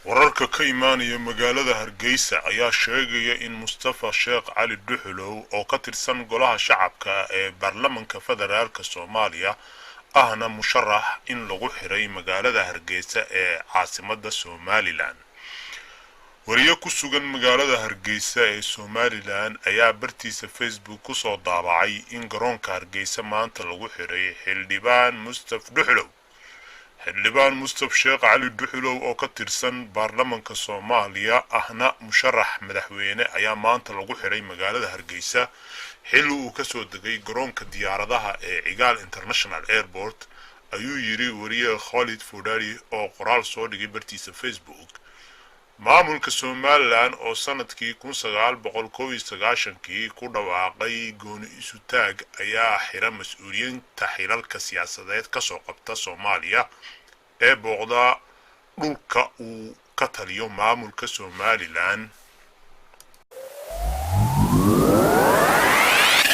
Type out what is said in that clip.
wararka ka imaanaya magaalada Hargeysa ayaa sheegaya in Mustafa Sheekh Cali Dhuxulow oo ka tirsan golaha shacabka ee baarlamaanka federaalka Soomaaliya ahna musharax in lagu xiray magaalada Hargeysa ee caasimadda Somaliland. wariye ku sugan magaalada Hargeysa ee Somaliland ayaa bartiisa Facebook ku soo daabacay in garoonka Hargeysa maanta lagu xiray xildhibaan Mustafa Dhuxulow. xildhibaan Mustafa Sheekh Cali Dhuxulow oo ka tirsan baarlamaanka Soomaaliya ahna musharax madaxweyne ayaa maanta lagu xiray magaalada Hargeysa xilli uu ka soo degay garoonka diyaaradaha ee Cigaal International Airport, ayuu yiri wariye Khalid Fodari oo qoraal soo dhigay bartiisa Facebook. maamulka Somaliland oo sanadkii 1991 ku dhawaaqay gooni isu taag ayaa xira mas'uuliyiinta xilalka siyaasadeed ka soo qabta Soomaaliya ee booqda dhulka uu ka taliyo maamulka Somaliland.